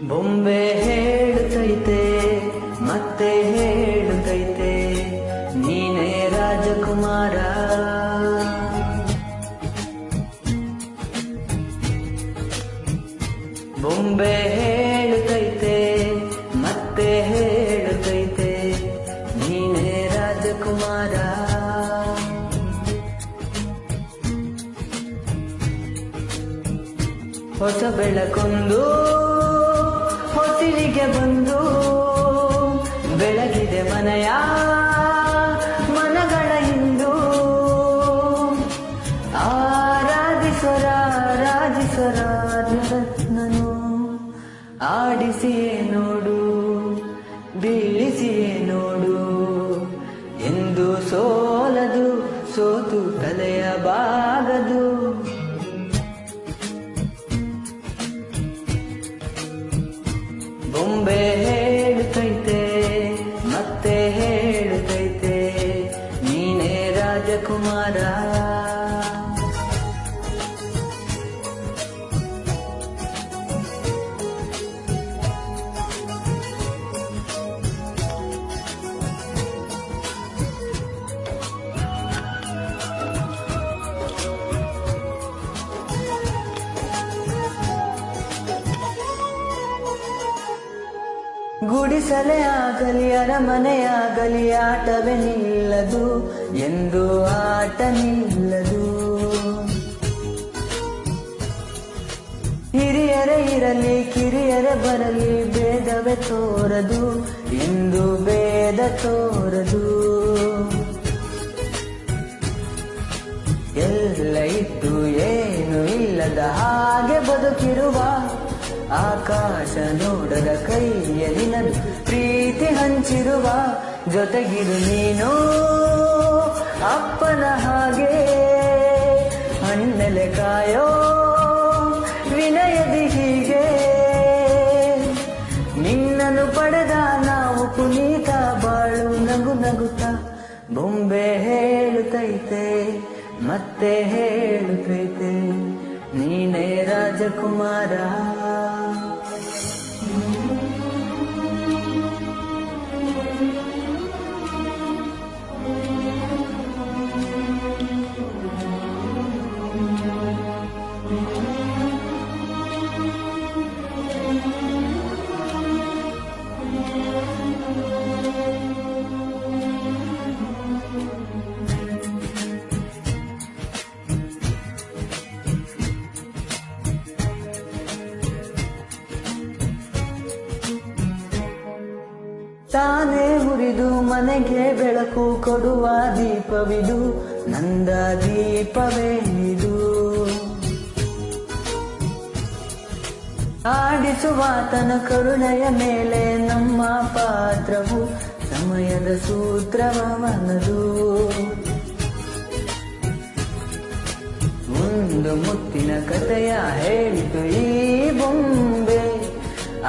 ಬೊಂಬೆ ಹೇಳುತ್ತೈತೆ ಮತ್ತೆ ಹೇಳುತ್ತೈತೆ ನೀನೇ ರಾಜಕುಮಾರ. ಬೊಂಬೆ ಹೇಳುತ್ತೈತೆ ಮತ್ತೆ ಹೇಳುತ್ತೈತೆ ನೀನೇ ರಾಜಕುಮಾರ. ಹೊಸ ಬೆಳಕೊಂದು ಹೊಸಿಲಿಗೆ ಬಂದು ಬೆಳಗಿದೆ ಮನೆಯ ಮನಗಳ ಇಂದು. ಆರಾಧಿಸರ ರಾಜರತ್ನನು ಆಡಿಸಿಯೇ ನೋಡು ಬೀಳಿಸಿಯೇ ನೋಡು ಎಂದು ಸೋಲದು ಸೋತು ತಲೆಯ ಬಾಗದು. ಬೊಂಬೆ ಹೇಳುತ್ತೈತೆ ಮತ್ತೆ ಹೇಳುತ್ತೈತೆ ನೀನೇ ರಾಜಕುಮಾರ. ಗುಡಿಸಲೇ ಆಗಲಿ ಅರಮನೆಯಾಗಲಿ ಆಟವೇ ನಿಲ್ಲದು ಎಂದು ಆಟ ನಿಲ್ಲದು. ಹಿರಿಯರೇ ಇರಲಿ ಕಿರಿಯರೇ ಬರಲಿ ಭೇದವೇ ತೋರದು ಎಂದು ಭೇದ ತೋರದು. ಎಲ್ಲ ಇತ್ತು ಏನು ಇಲ್ಲದ ಹಾಗೆ ಬದುಕಿರುವ ಆಕಾಶ ನೋಡದ ಕೈಯ ನಿನದು ಪ್ರೀತಿ ಹಂಚಿರುವ ಜೊತೆಗಿರು ನೀನು ಅಪ್ಪನ ಹಾಗೆ ಹಣ್ಣೆಲೆ ಕಾಯೋ ವಿನಯದಿ ಹೀಗೆ. ನಿನ್ನನ್ನು ಪಡೆದ ನಾವು ಪುನೀತ ಬಾಳು ನಗು ನಗುತ್ತ. ಬೊಂಬೆ ಹೇಳುತ್ತೈತೆ ಮತ್ತೆ ಹೇಳುತ್ತೈತೆ ನೀನೇ ರಾಜಕುಮಾರ. ತಾನೇ ಹುರಿದು ಮನೆಗೆ ಬೆಳಕು ಕೊಡುವ ದೀಪವಿದು ನಂದ ದೀಪವೇ ಇದು. ಆಡಿಸುವಾತನ ಕರುಣೆಯ ಮೇಲೆ ನಮ್ಮ ಪಾತ್ರವು ಸಮಯದ ಸೂತ್ರವನದು. ಒಂದು ಮುತ್ತಿನ ಕಥೆಯ ಹೇಳಿತು ಈ ಬೊಂಬೆ.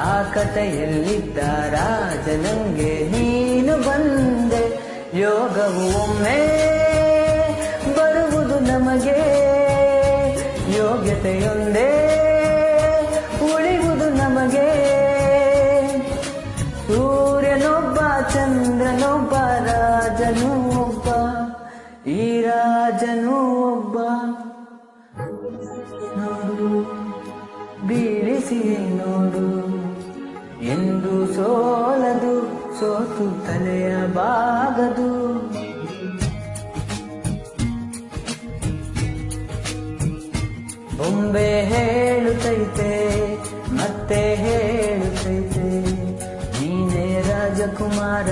ಆ ಕಥೆಯಲ್ಲಿದ್ದ ರಾಜನಂಗೆ ನೀನು ಬಂದೆ. ಯೋಗವು ಒಮ್ಮೆ ಬರುವುದು ನಮಗೆ ಯೋಗ್ಯತೆಯೊಂದೇ ಉಳಿಯುವುದು ನಮಗೆ. ಸೂರ್ಯನೊಬ್ಬ ಚಂದ್ರನೊಬ್ಬ ರಾಜನೂ ಒಬ್ಬ ಈ ರಾಜನೂ ಒಬ್ಬ. ನೋಡು ಬೀಳಿಸಿ ನೋಡು ಎಂದು ಸೋಲದು ಸೋತು ತಲೆಯ ಬಾಗದು. ಬೊಂಬೆ ಹೇಳುತ್ತೈತೆ ಮತ್ತೆ ಹೇಳುತ್ತೈತೆ ನೀನೇ ರಾಜಕುಮಾರ.